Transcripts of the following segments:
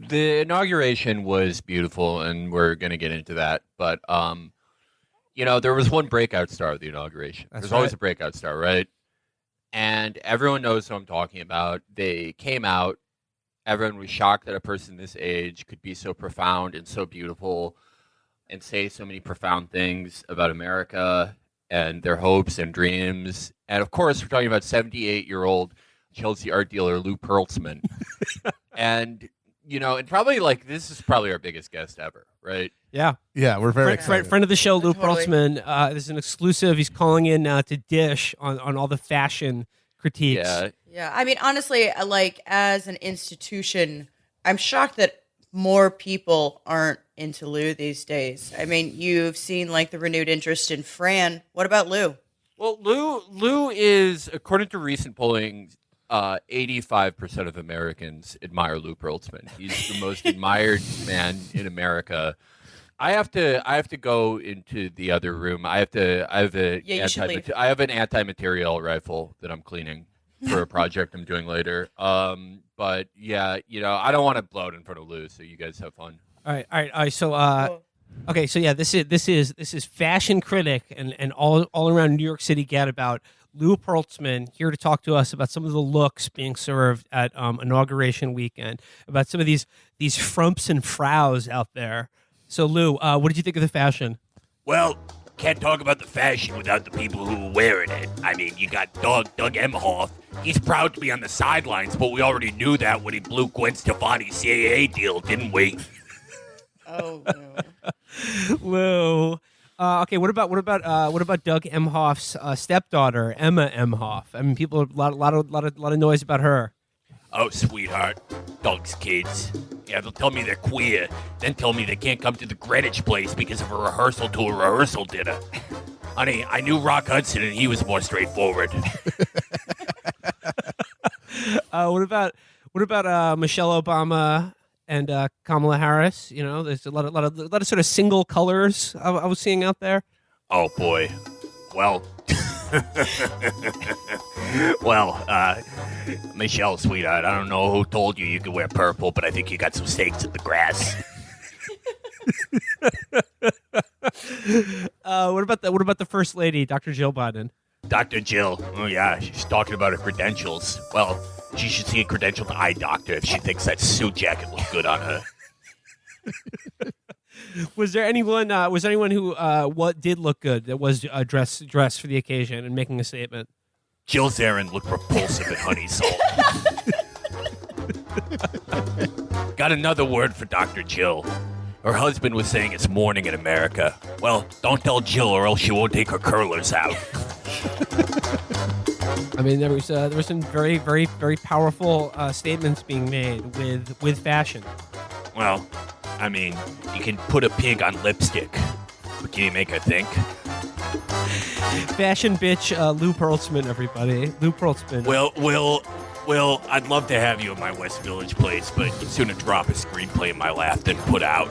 The inauguration was beautiful, and we're going to get into that. But, there was one breakout star of the inauguration. There's always a breakout star, right? And everyone knows who I'm talking about. They came out. Everyone was shocked that a person this age could be so profound and so beautiful and say so many profound things about America and their hopes and dreams. And, of course, we're talking about 78-year-old Chelsea art dealer Lou Perltzman. And... and probably this is probably our biggest guest ever, right? Yeah. Yeah, we're very excited. Friend of the show, Lou Totally. Perltzman. This is an exclusive. He's calling in to Dish on all the fashion critiques. Yeah. Yeah, I mean, honestly, as an institution, I'm shocked that more people aren't into Lou these days. I mean, you've seen the renewed interest in Fran. What about Lou? Well, Lou is, according to recent polling, 85% of Americans admire Lou Perltzman. He's the most admired man in America. I have to go into the other room. I have an anti-material rifle that I'm cleaning for a project I'm doing later. But yeah, I don't want to blow it in front of Lou, so you guys have fun. All right. So, okay. So yeah, this is fashion critic and all around New York City gadabout. Lou Perltzman here to talk to us about some of the looks being served at inauguration weekend, about some of these frumps and frows out there. So, Lou, what did you think of the fashion? Well, can't talk about the fashion without the people who are wearing it. I mean, you got Doug Emhoff. He's proud to be on the sidelines, but we already knew that when he blew Gwen Stefani's CAA deal, didn't we? Oh, no. Lou. Okay, what about Doug Emhoff's stepdaughter, Emma Emhoff? I mean, people a lot of noise about her. Oh, sweetheart, Doug's kids. Yeah, they'll tell me they're queer, then tell me they can't come to the Greenwich place because of a rehearsal to a rehearsal dinner. Honey, I knew Rock Hudson, and he was more straightforward. What about Michelle Obama and Kamala Harris? There's a lot of sort of single colors I was seeing out there. Oh, boy. Well, Michelle, sweetheart, I don't know who told you could wear purple, but I think you got some stakes in the grass. What about the First Lady, Dr. Jill Biden? Dr. Jill, oh yeah, she's talking about her credentials. Well, she should see a credentialed eye doctor if she thinks that suit jacket looks good on her. Was there anyone who what did look good that was dressed for the occasion and making a statement? Jill Zarin looked repulsive in honey salt. Got another word for Dr. Jill. Her husband was saying it's morning in America. Well, don't tell Jill or else she won't take her curlers out. I mean, there was some very, very, very powerful statements being made with fashion. Well, I mean, you can put a pig on lipstick, but can you make her think? Fashion bitch Lou Perltzman, everybody. Lou Perltzman. Well, I'd love to have you at my West Village place, but you'd sooner drop a screenplay in my lap than put out.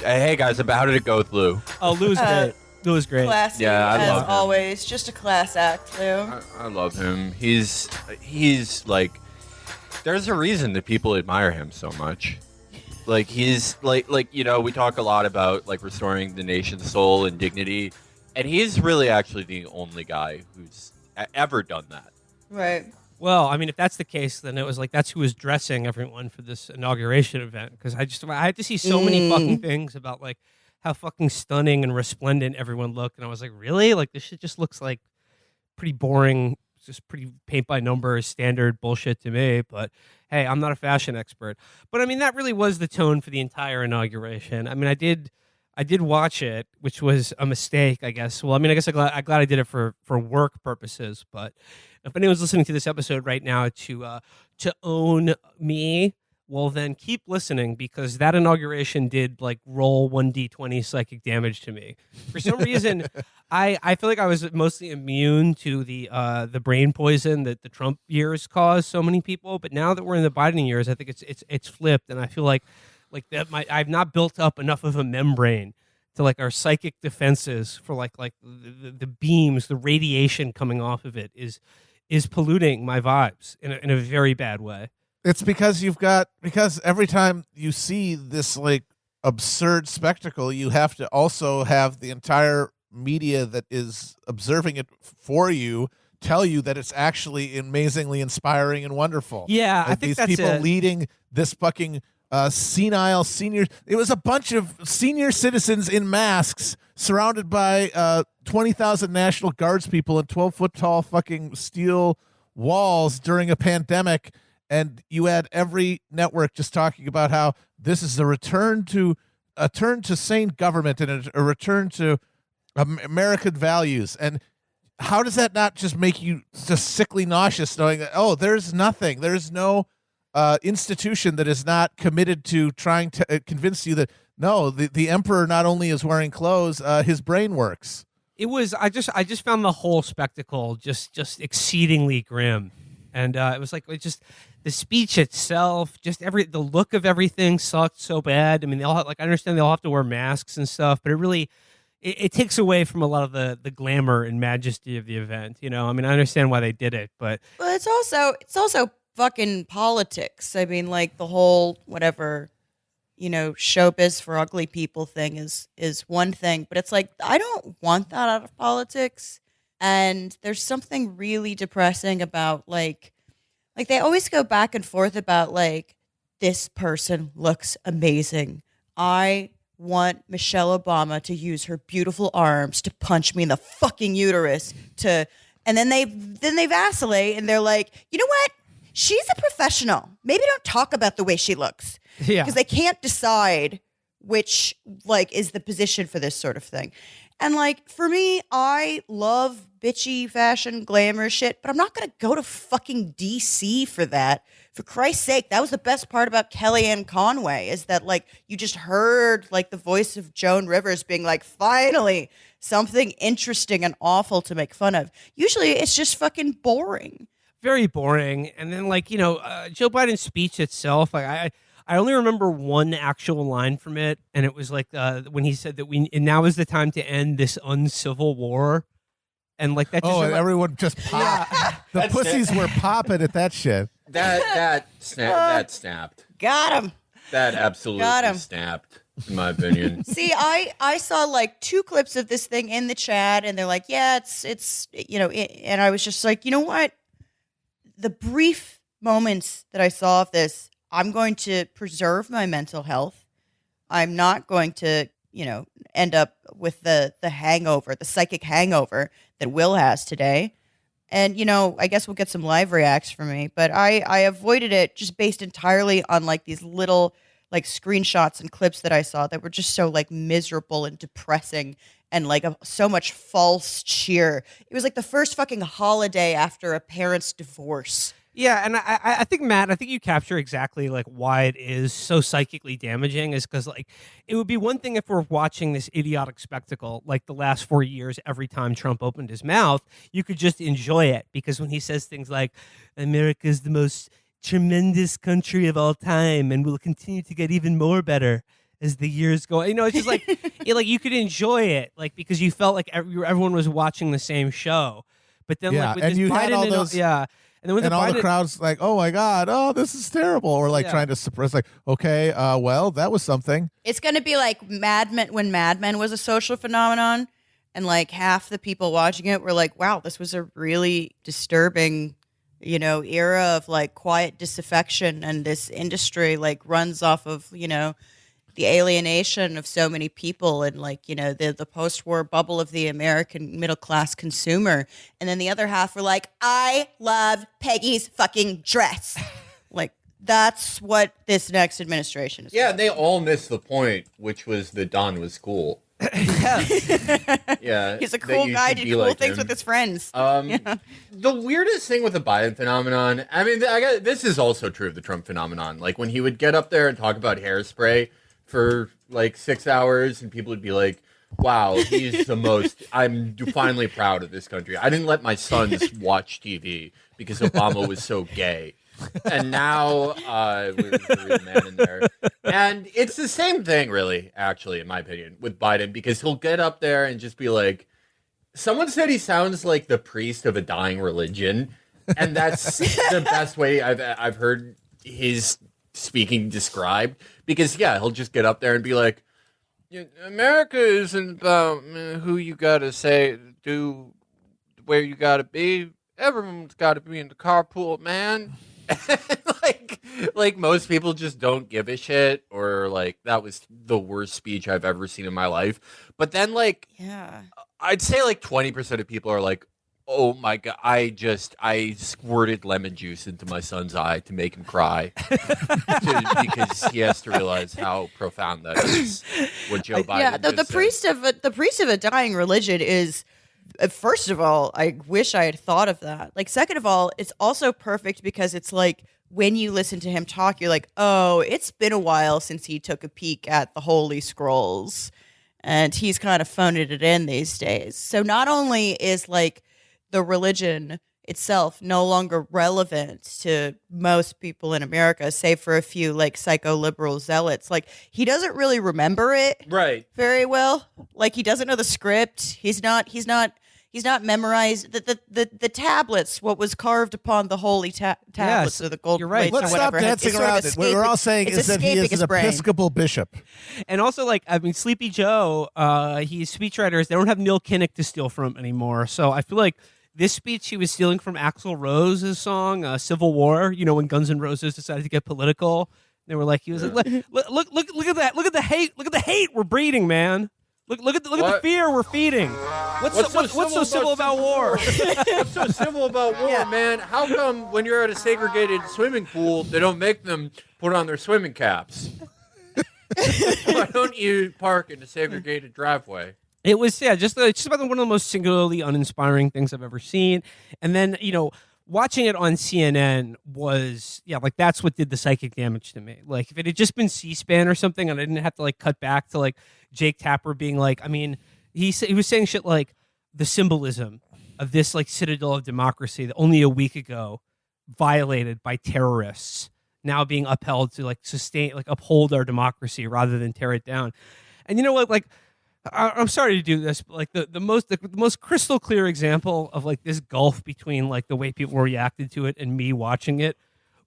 Hey guys, how did it go with Lou? Oh, Lou's great. Lou was great. Classy, Yeah, I as love him. always. Just a class act, Lou. I love him. He's like, there's a reason that people admire him so much. Like he's like we talk a lot about restoring the nation's soul and dignity, and he's really actually the only guy who's ever done that. Right. Well, I mean, if that's the case, then it was that's who was dressing everyone for this inauguration event. Because I had to see so many fucking things about how fucking stunning and resplendent everyone looked, and I was like, really? This shit just looks like pretty boring, just pretty paint by numbers, standard bullshit to me. But hey, I'm not a fashion expert. But I mean, that really was the tone for the entire inauguration. I mean, I did watch it, which was a mistake, I guess. Well, I mean, I guess I'm glad I did it for work purposes. But if anyone's listening to this episode right now to own me, well, then keep listening, because that inauguration did roll 1d20 psychic damage to me. For some reason, I feel like I was mostly immune to the brain poison that the Trump years caused so many people. But now that we're in the Biden years, I think it's flipped, and I feel like that I've not built up enough of a membrane to like our psychic defenses for like the beams, the radiation coming off of it is polluting my vibes in a very bad way. It's because because every time you see this like absurd spectacle, you have to also have the entire media that is observing it for you tell you that it's actually amazingly inspiring and wonderful. Yeah, like I think these that's people it. leading this fucking senile senior. It was a bunch of senior citizens in masks surrounded by 20,000 National Guards people and 12-foot tall fucking steel walls during a pandemic. And you had every network just talking about how this is a turn to sane government and a return to American values. And how does that not just make you just sickly nauseous knowing that, there's no institution that is not committed to trying to convince you that, no, the emperor not only is wearing clothes, his brain works. It was, I just found the whole spectacle just exceedingly grim. And it was like, the speech itself, the look of everything sucked so bad. I mean, I understand they all have to wear masks and stuff, but it really, it takes away from a lot of the glamour and majesty of the event. I mean, I understand why they did it, but Well, it's also fucking politics. I mean, like the whole whatever, showbiz for ugly people thing is one thing, but it's like I don't want that out of politics. And there's something really depressing about like they always go back and forth about like this person looks amazing. I want Michelle Obama to use her beautiful arms to punch me in the fucking uterus and then they vacillate and they're like, you know what? She's a professional. Maybe don't talk about the way she looks. yeah. Because they can't decide which like is the position for this sort of thing. And like for me, I love bitchy fashion glamour shit, but I'm not gonna go to fucking DC for that. For Christ's sake, that was the best part about Kellyanne Conway is that like you just heard like the voice of Joan Rivers being like, finally something interesting and awful to make fun of. Usually it's just fucking boring. Very boring. And then Joe Biden's speech itself, like I only remember one actual line from it, and it was like when he said that and now is the time to end this uncivil war, and like that. And everyone just popped. The pussies were popping at that shit. That snapped. Got him. That absolutely Got him. snapped, in my opinion. See, I saw like 2 clips of this thing in the chat, and they're like, yeah, it's and I was just like, you know what? The brief moments that I saw of this, I'm going to preserve my mental health. I'm not going to, end up with the hangover, the psychic hangover that Will has today. And, I guess we'll get some live reacts from me, but I avoided it just based entirely on like these little like screenshots and clips that I saw that were just so like miserable and depressing and like so much false cheer. It was like the first fucking holiday after a parent's divorce. Yeah, and I think, Matt, I think you capture exactly like why it is so psychically damaging is because like it would be one thing if we're watching this idiotic spectacle like the last 4 years every time Trump opened his mouth, you could just enjoy it because when he says things like America's the most tremendous country of all time and will continue to get even more better as the years go, it's just like you could enjoy it like because you felt like everyone was watching the same show, but then like with and this you Biden had all those. And then with all the crowd's like, oh my God, oh, this is terrible. Or like trying to suppress, like, okay, well, that was something. It's going to be like Mad Men when Mad Men was a social phenomenon. And like half the people watching it were like, wow, this was a really disturbing, era of like quiet disaffection. And this industry like runs off of, the alienation of so many people and like, the post-war bubble of the American middle-class consumer. And then the other half were like, I love Peggy's fucking dress. Like, that's what this next administration is. Yeah, they all missed the point, which was that Don was cool. Yeah. He's a cool guy, did cool like things with his friends. The weirdest thing with the Biden phenomenon, I mean, this is also true of the Trump phenomenon. Like, when he would get up there and talk about hairspray for like 6 hours and people would be like, wow, he's the most, I'm finally proud of this country. I didn't let my sons watch TV because Obama was so gay. And now there's a real man in there. And it's the same thing, really, actually, in my opinion, with Biden, because he'll get up there and just be like, someone said he sounds like the priest of a dying religion. And that's the best way I've heard his speaking described. Because, yeah, he'll just get up there and be like, America isn't about who you got to say, do where you got to be. Everyone's got to be in the carpool, man. like most people just don't give a shit, or like that was the worst speech I've ever seen in my life. But then I'd say like 20% of people are like, oh my God, I squirted lemon juice into my son's eye to make him cry because he has to realize how profound that is. What Joe Biden the priest of a dying religion is. First of all, I wish I had thought of that. Like, second of all, it's also perfect because it's like when you listen to him talk, you're like, oh, it's been a while since he took a peek at the Holy Scrolls, and he's kind of phoning it in these days. So not only is like the religion itself no longer relevant to most people in America, save for a few like psycho-liberal zealots. Like, he doesn't really remember it very well. Like, he doesn't know the script. He's not memorized the tablets, what was carved upon the holy tablets or the gold. You're right. Let's stop dancing around it. What we're all saying is that he is an Episcopal bishop. And also, like, I mean, Sleepy Joe, he's speechwriters. They don't have Neil Kinnock to steal from anymore. So I feel like this speech he was stealing from Axl Rose's song "Civil War." You know, when Guns N' Roses decided to get political, they were like, he was like, look at that, look at the hate we're breeding, man. Look at the fear we're feeding. What's so civil about war? What's so civil about war, man? How come when you're at a segregated swimming pool, they don't make them put on their swimming caps? Why don't you park in a segregated driveway? It was just about one of the most singularly uninspiring things I've ever seen. And then watching it on CNN was like that's what did the psychic damage to me. Like if it had just been C-SPAN or something, and I didn't have to like cut back to like Jake Tapper being like, I mean, he was saying shit like the symbolism of this like citadel of democracy that only a week ago violated by terrorists now being upheld to like uphold our democracy rather than tear it down. And you know what, like, I'm sorry to do this, but like the most crystal clear example of like this gulf between like the way people reacted to it and me watching it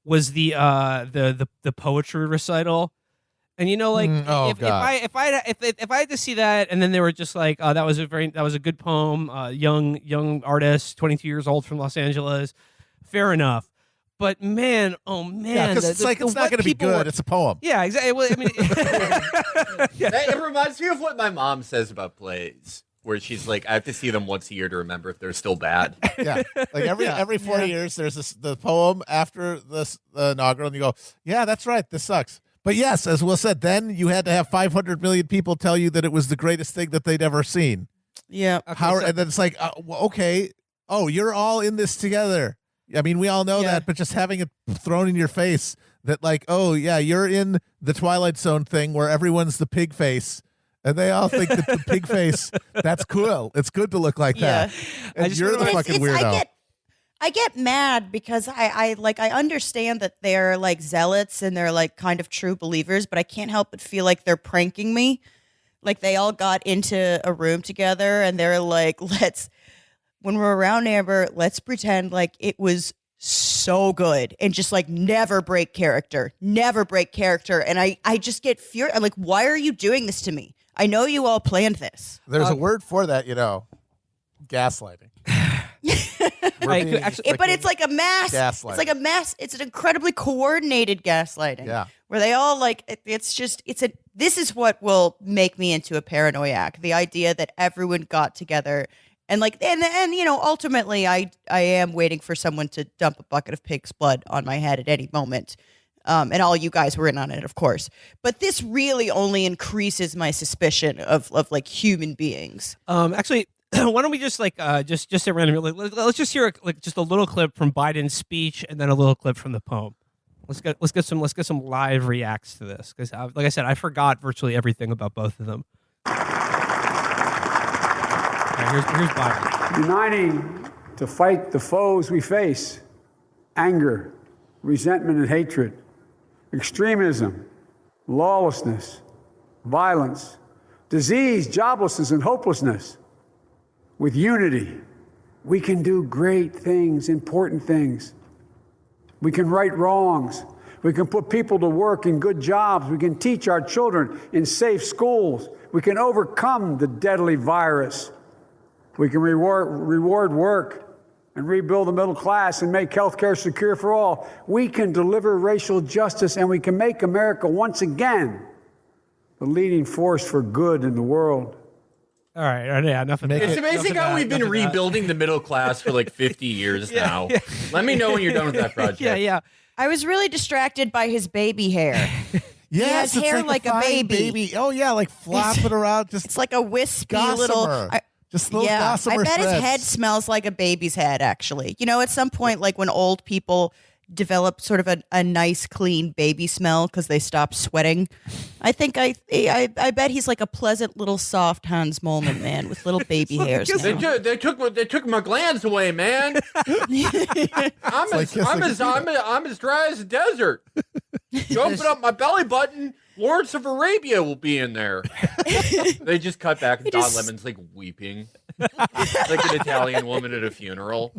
was the poetry recital. And like if I had to see that and then they were just like that was a good poem, young artist, 22 years old from Los Angeles, fair enough. But man, because it's not going to be good. It's a poem. Yeah, exactly. Well, I mean, it reminds me of what my mom says about plays, where she's like, I have to see them once a year to remember if they're still bad. Yeah, like every 4 years, there's the poem after the inaugural, and you go, yeah, that's right, this sucks. But yes, as Will said, then you had to have 500 million people tell you that it was the greatest thing that they'd ever seen. Yeah. Okay, and then it's like, okay, you're all in this together. I mean, we all know that, but just having it thrown in your face that like, oh, yeah, you're in the Twilight Zone thing where everyone's the pig face, and they all think that the pig face, that's cool. It's good to look like that. And you're the fucking weirdo. I get mad because I understand that they're like zealots and they're like kind of true believers, but I can't help but feel like they're pranking me. Like they all got into a room together and they're like, when we're around Amber, let's pretend like it was so good and just like never break character. And I just get furious. I'm like, why are you doing this to me? I know you all planned this. There's a word for that, gaslighting. But it's like a mass. It's like a mass. It's an incredibly coordinated gaslighting. Yeah. Where they all like, this is what will make me into a paranoiac. The idea that everyone got together and like, and ultimately I am waiting for someone to dump a bucket of pig's blood on my head at any moment. And all you guys were in on it, of course. But this really only increases my suspicion of like human beings. Actually, why don't we just like just at random? Let's just hear just a little clip from Biden's speech and then a little clip from the poem. Let's get some live reacts to this because, like I said, I forgot virtually everything about both of them. Here's Biden. Uniting to fight the foes we face: anger, resentment and hatred, extremism, lawlessness, violence, disease, joblessness, and hopelessness. With unity, we can do great things, important things. We can right wrongs. We can put people to work in good jobs. We can teach our children in safe schools. We can overcome the deadly virus. We can reward work and rebuild the middle class and make health care secure for all. We can deliver racial justice, and we can make America once again the leading force for good in the world. All right, yeah, enough of that. It's amazing how we've been rebuilding the middle class for like 50 years now. Yeah. Let me know when you're done with that project. Yeah. I was really distracted by his baby hair. Yes, he has hair like a fine baby. Oh yeah, like flopping around. Just It's like a wispy gossamer. little. Just little Yeah, gossamer I bet his threads. head smells like a baby's head, actually. You know, at some point, like when old people develop sort of a nice, clean baby smell because they stop sweating, I think I bet he's like a pleasant little soft Hans Moleman man with little baby hairs now. They took my glands away, man. I'm as dry as a desert. You open up my belly button, Lawrence of Arabia will be in there. They just cut back and Don Lemon's like weeping. Like an Italian woman at a funeral.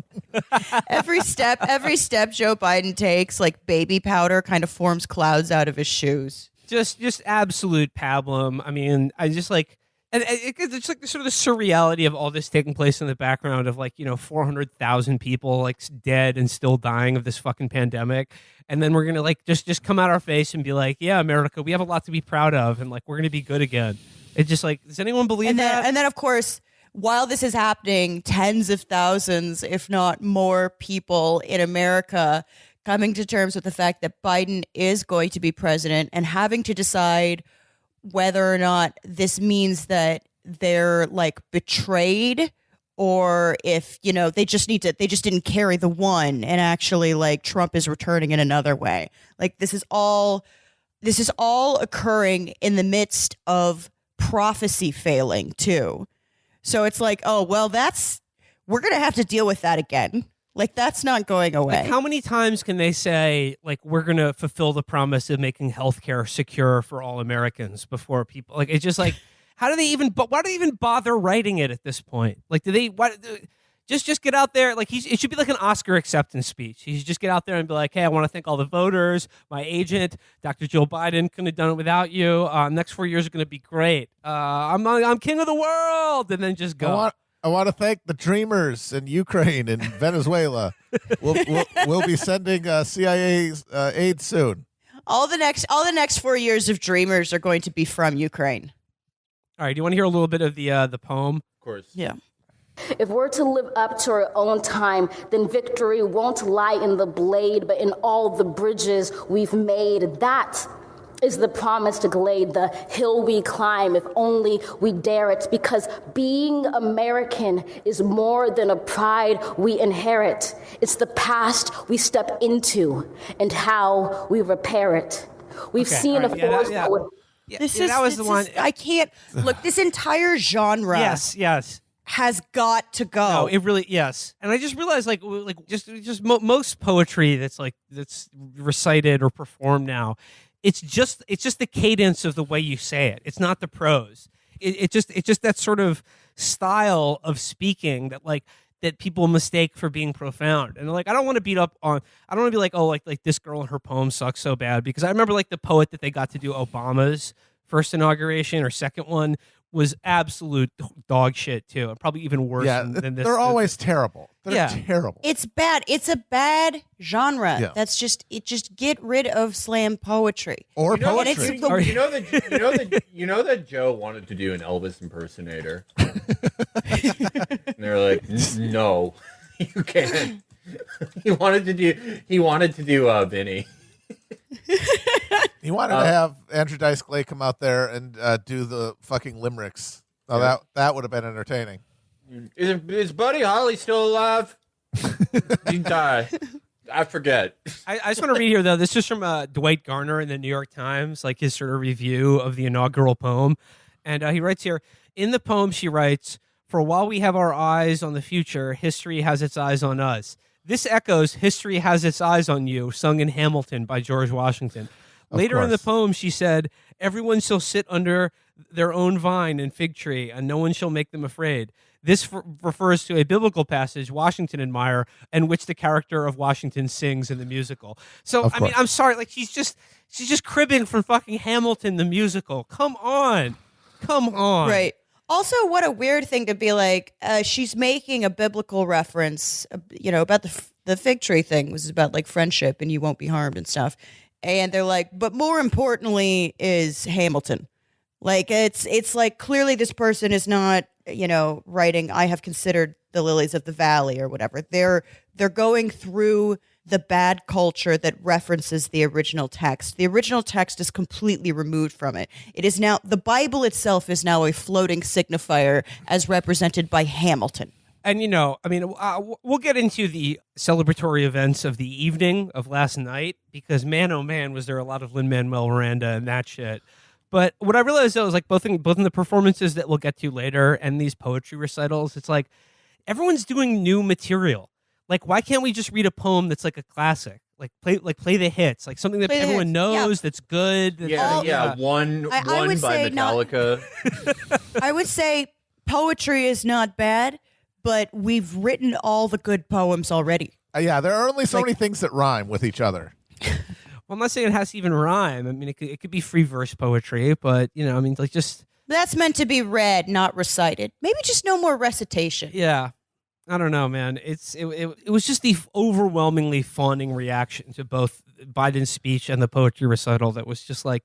Every step Joe Biden takes, like baby powder kind of forms clouds out of his shoes. Just absolute pablum. I mean, I just like, and it's like sort of the surreality of all this taking place in the background of 400,000 people like dead and still dying of this fucking pandemic. And then we're going to like just come out our face and be like, yeah, America, we have a lot to be proud of. And like, we're going to be good again. It's just like, does anyone believe that? And then of course, while this is happening, tens of thousands, if not more people in America coming to terms with the fact that Biden is going to be president and having to decide whether or not this means that they're like betrayed or if, you know, they just didn't carry the one and actually like Trump is returning in another way. Like this is all occurring in the midst of prophecy failing too. So it's like, oh, well, we're going to have to deal with that again. Like, that's not going away. Like, how many times can they say, like, we're going to fulfill the promise of making healthcare secure for all Americans before people, like, it's just like, why do they even bother writing it at this point? Like, just get out there. Like, it should be like an Oscar acceptance speech. He should just get out there and be like, hey, I want to thank all the voters, my agent, Dr. Joe Biden, couldn't have done it without you. Next 4 years are going to be great. I'm king of the world. And then just go. I want to thank the Dreamers in Ukraine and Venezuela. We'll be sending CIA aid soon. All the next 4 years of Dreamers are going to be from Ukraine. All right. Do you want to hear a little bit of the poem? Of course. Yeah. If we're to live up to our own time, then victory won't lie in the blade, but in all the bridges we've made. That is the promised glade, the hill we climb, if only we dare it, because being American is more than a pride we inherit. It's the past we step into and how we repair it. We've seen a force. That was the one. I can't look. This entire genre. Yes. Has got to go. No, it really, yes. And I just realized, most poetry that's recited or performed now, it's just the cadence of the way you say it. It's not the prose. It's just that sort of style of speaking that people mistake for being profound. And like, I don't want to be like, oh, like this girl and her poem sucks so bad, because I remember like the poet that they got to do Obama's first inauguration or second one was absolute dog shit too, and probably even worse than this. They're always terrible. They're terrible. It's bad. It's a bad genre. Yeah. That's just get rid of slam poetry or poetry. You know that Joe wanted to do an Elvis impersonator, and they're like, no, you can't. He wanted to do Vinny. He wanted to have Andrew Dice Clay come out there and do the fucking limericks. Oh, that would have been entertaining. Is Buddy Holly still alive? He died. I forget. I just want to read here, though. This is from Dwight Garner in the New York Times, like his sort of review of the inaugural poem. And he writes here, in the poem she writes, "For while we have our eyes on the future, history has its eyes on us. This echoes "History Has Its Eyes on You," sung in Hamilton by George Washington. Later in the poem, she said, "Everyone shall sit under their own vine and fig tree, and no one shall make them afraid." This refers to a biblical passage Washington admire, and which the character of Washington sings in the musical. So, I mean, I'm sorry, like she's just cribbing from fucking Hamilton the musical. Come on. Right. Also, what a weird thing to be like. She's making a biblical reference, about the fig tree thing, was about like friendship and you won't be harmed and stuff. And they're like, but more importantly is Hamilton. Like it's like clearly this person is not, writing, I have considered the lilies of the valley or whatever. They're going through the bad culture that references the original text. The original text is completely removed from it. It is now, the Bible itself is now a floating signifier as represented by Hamilton. And, we'll get into the celebratory events of the evening of last night because, man, oh, man, was there a lot of Lin-Manuel Miranda and that shit. But what I realized, though, is like both in the performances that we'll get to later and these poetry recitals, it's like everyone's doing new material. Like, why can't we just read a poem that's like a classic? Like play the hits, like something that everyone knows that's good. One by Metallica. I would say poetry is not bad, but we've written all the good poems already. Yeah, there are only so many things that rhyme with each other. Well, I'm not saying it has to even rhyme. I mean, it could be free verse poetry, but just that's meant to be read, not recited. Maybe just no more recitation. Yeah. I don't know, man. It was just the overwhelmingly fawning reaction to both Biden's speech and the poetry recital that was just like,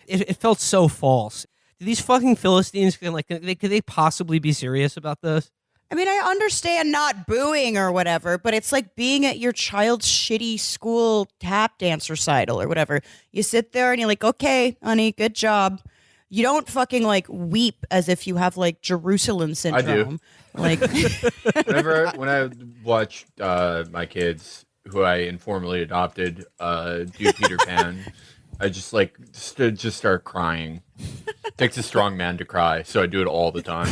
it felt so false. Do these fucking Philistines could they possibly be serious about this? I mean, I understand not booing or whatever, but it's like being at your child's shitty school tap dance recital or whatever. You sit there and you're like, okay, honey, good job. You don't fucking like weep as if you have like Jerusalem syndrome. I do. Like when I watch my kids, who I informally adopted, do Peter Pan, I just start crying. It takes a strong man to cry, so I do it all the time.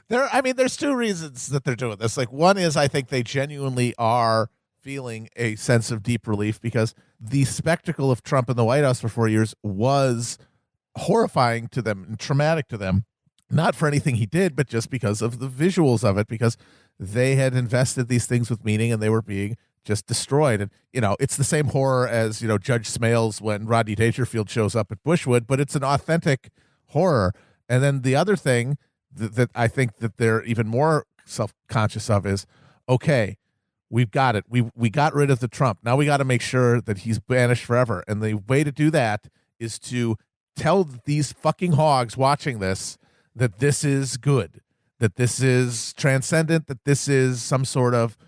There's two reasons that they're doing this. Like, one is I think they genuinely are feeling a sense of deep relief because the spectacle of Trump in the White House for 4 years was horrifying to them and traumatic to them, not for anything he did, but just because of the visuals of it, because they had invested these things with meaning and they were being just destroyed. And, it's the same horror as, Judge Smales when Rodney Dangerfield shows up at Bushwood, but it's an authentic horror. And then the other thing that I think that they're even more self-conscious of is, okay, we've got it. We got rid of the Trump. Now we got to make sure that he's banished forever. And the way to do that is to tell these fucking hogs watching this that this is good, that this is transcendent, that this is some sort of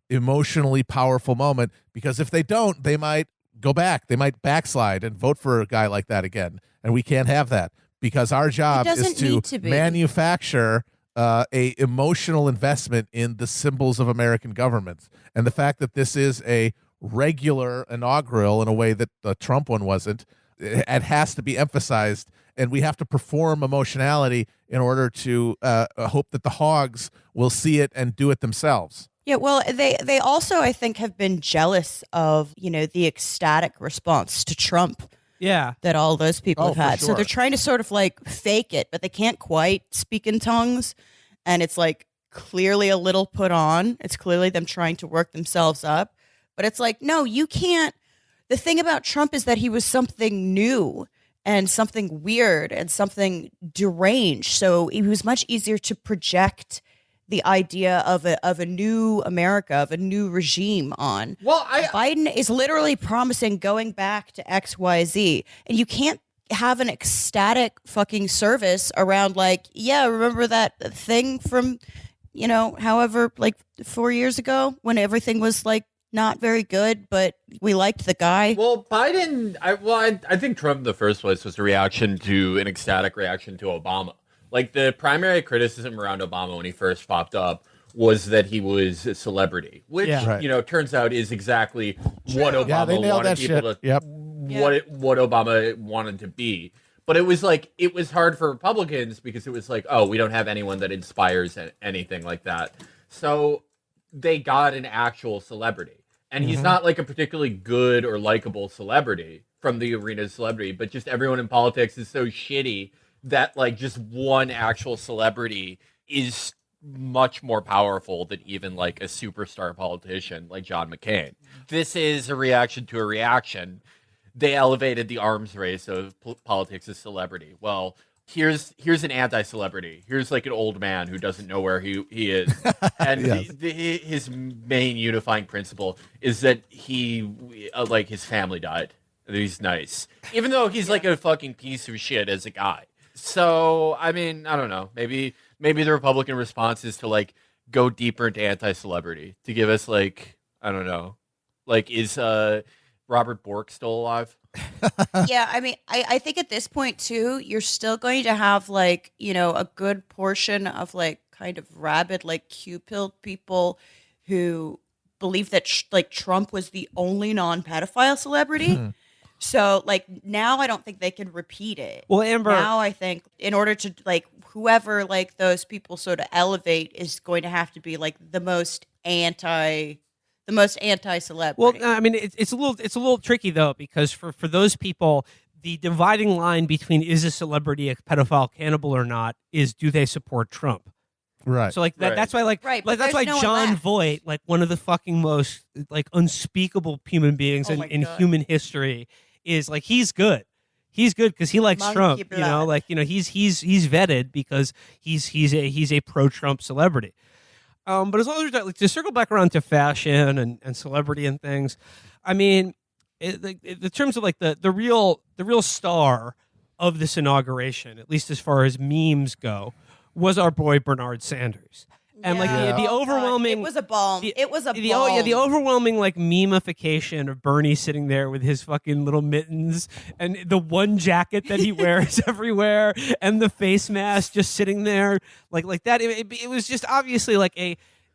emotionally powerful moment. Because if they don't, they might go back. They might backslide and vote for a guy like that again. And we can't have that. Because our job is to manufacture a emotional investment in the symbols of American government. And the fact that this is a regular inaugural in a way that the Trump one wasn't, it has to be emphasized. And we have to perform emotionality in order to hope that the hogs will see it and do it themselves. Yeah, well, they also, I think, have been jealous of, the ecstatic response to Trump. Yeah, that all those people have had. Sure. So they're trying to sort of like fake it, but they can't quite speak in tongues. And it's like clearly a little put on. It's clearly them trying to work themselves up. But it's like, no, you can't. The thing about Trump is that he was something new and something weird and something deranged. So it was much easier to project the idea of a new America, of a new regime on. Well, Biden is literally promising going back to XYZ, and you can't have an ecstatic fucking service around like, yeah, remember that thing from, however, like 4 years ago when everything was like not very good, but we liked the guy. Well, Biden, I think Trump in the first place was an ecstatic reaction to Obama. Like, the primary criticism around Obama when he first popped up was that he was a celebrity, which, turns out is exactly what Obama wanted people to, what Obama wanted to be. But it was hard for Republicans because it was like, oh, we don't have anyone that inspires anything like that. So they got an actual celebrity. And he's not like a particularly good or likable celebrity from the arena of celebrity, but just everyone in politics is so shitty that like just one actual celebrity is much more powerful than even like a superstar politician like John McCain. This is a reaction to a reaction. They elevated the arms race of politics as celebrity. Well, here's an anti-celebrity. Here's like an old man who doesn't know where he is. And Yes. his main unifying principle is that he, like his family died. He's nice. Even though he's like a fucking piece of shit as a guy. So, I mean, I don't know. Maybe the Republican response is to like go deeper into anti-celebrity to give us like, I don't know, like is Robert Bork still alive? Yeah, I mean, I think at this point too, you're still going to have like, you know, a good portion of like kind of rabid, like Q-pilled people who believe that like Trump was the only non-pedophile celebrity. So like now I don't think they can repeat it. Well, Amber, Now I think in order to like whoever like those people sort of elevate is going to have to be like the most anti-celebrity. well, I mean, it's a little tricky though, because for those people, the dividing line between is a celebrity a pedophile cannibal or not is do they support Trump? Right. So like that, Right. that's why like, Right, like but that's why there's no one John left. Voight, like one of the fucking most like unspeakable human beings Oh in my God. human history, is like he's good. He's good because he likes Monkey Trump. You know, blood. like he's vetted because he's a pro-Trump celebrity. But as long as we're like, to circle back around to fashion and celebrity and things, I mean, the terms of like the real star of this inauguration, at least as far as memes go, was our boy Bernard Sanders. And like Yeah. the Oh, God. overwhelming, It was a bomb. It was a the bomb. overwhelming like memification of Bernie sitting there with his fucking little mittens and the one jacket that he wears everywhere and the face mask just sitting there like that. It was just obviously like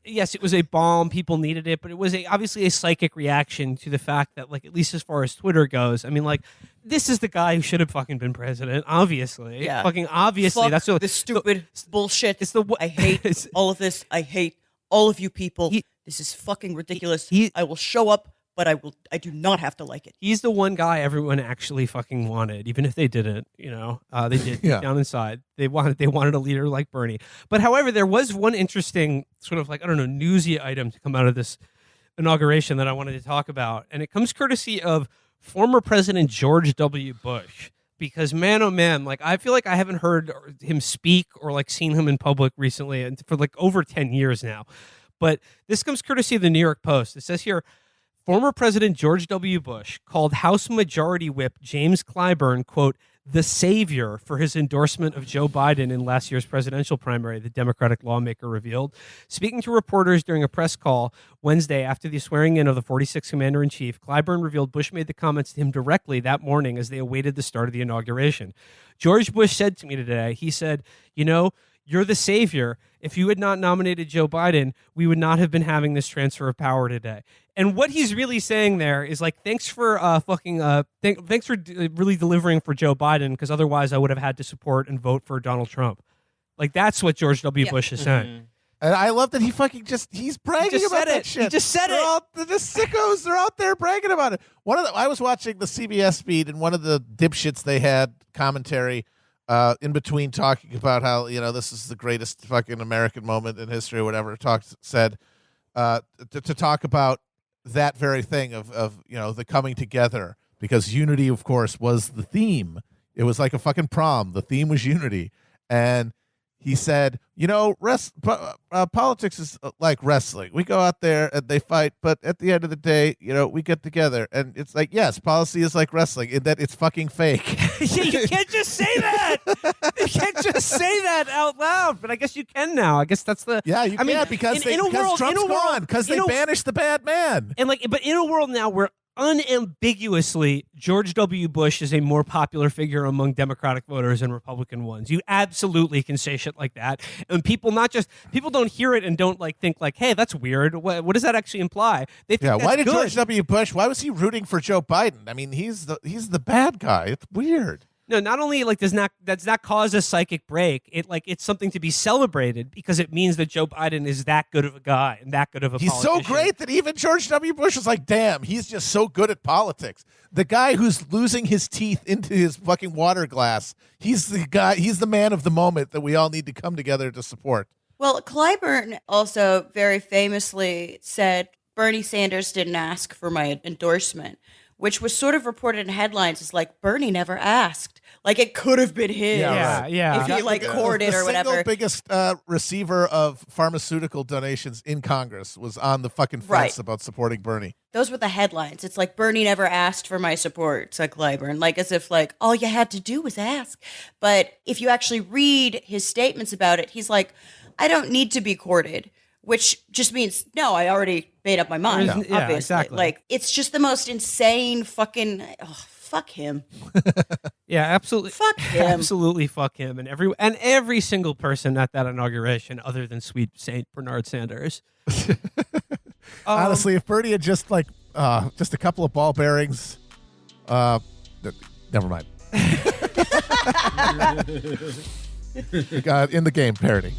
yes, it was a bomb. People needed it, but it was obviously a psychic reaction to the fact that, like, at least as far as Twitter goes, I mean, like, this is the guy who should have fucking been president. Obviously, Yeah. fucking obviously. Fuck That's what this stupid bullshit. It's the I hate all of this. I hate all of you people. He- this is fucking ridiculous. he- I will show up, but I do not have to like it. He's the one guy everyone actually fucking wanted, even if they didn't. You know, they did Yeah. down inside. They wanted a leader like Bernie. But however, there was one interesting sort of like, I don't know, newsy item to come out of this inauguration that I wanted to talk about, and it comes courtesy of former President George W. Bush. Because man, oh man, like I feel like I haven't heard him speak or like seen him in public recently, and for like over 10 years now. But this comes courtesy of the New York Post. It says here, former President George W. Bush called House Majority Whip James Clyburn, quote, the savior for his endorsement of Joe Biden in last year's presidential primary, the Democratic lawmaker revealed. Speaking to reporters during a press call Wednesday after the swearing in of the 46th Commander-in-Chief, Clyburn revealed Bush made the comments to him directly that morning as they awaited the start of the inauguration. George Bush said to me today, he said, you know, you're the savior. If you had not nominated Joe Biden, we would not have been having this transfer of power today. And what he's really saying there is like, thanks for thanks for really delivering for Joe Biden, because otherwise I would have had to support and vote for Donald Trump. Like that's what George W. Bush is saying. And I love that he fucking he's bragging just about said that it. shit. He just said They're just sickos. They're out there bragging about it. I was watching the CBS feed, and one of the dipshits they had commentary in between talking about how, you know, this is the greatest fucking American moment in history or whatever, said to talk about that very thing of you know, the coming together, because unity, of course, was the theme. It was like a fucking prom. The theme was unity. And he said, you know, politics is like wrestling. We go out there and they fight, but at the end of the day, you know, we get together. And it's like, yes, policy is like wrestling in that it's fucking fake. You can't just say that. You can't just say that out loud. But I guess you can now. I guess that's the. Yeah, you I mean, can't because in a world- Trump's in a world- gone, because they in a- banished the bad man. And like, but in a world now where unambiguously George W. Bush is a more popular figure among Democratic voters than Republican ones, you absolutely can say shit like that, and people don't hear it and don't like think like, hey, that's weird. What does that actually imply? They think Yeah, that's why did good. George W. Bush? Why was he rooting for Joe Biden? I mean, he's the bad guy. It's weird. No, not only like does not cause a psychic break. It's something to be celebrated because it means that Joe Biden is that good of a guy and that good of a He's politician. so great that even George W. Bush was like, damn, he's just so good at politics. The guy who's losing his teeth into his fucking water glass, he's the man of the moment that we all need to come together to support. Well, Clyburn also very famously said Bernie Sanders didn't ask for my endorsement, which was sort of reported in headlines as like Bernie never asked. Like it could have been his. Yeah. If he like courted or whatever. The single biggest receiver of pharmaceutical donations in Congress was on the fucking fence Right. about supporting Bernie. Those were the headlines. It's like Bernie never asked for my support, said Clyburn. Like as if like all you had to do was ask. But if you actually read his statements about it, he's like, I don't need to be courted. Which just means, no, I already made up my mind, Yeah, obviously. exactly. Like, it's just the most insane fucking, fuck him. Yeah, absolutely. Fuck him. Absolutely fuck him. And every single person at that inauguration other than sweet Saint Bernard Sanders. Honestly, if Bernie had just a couple of ball bearings, never mind. In the game, parody.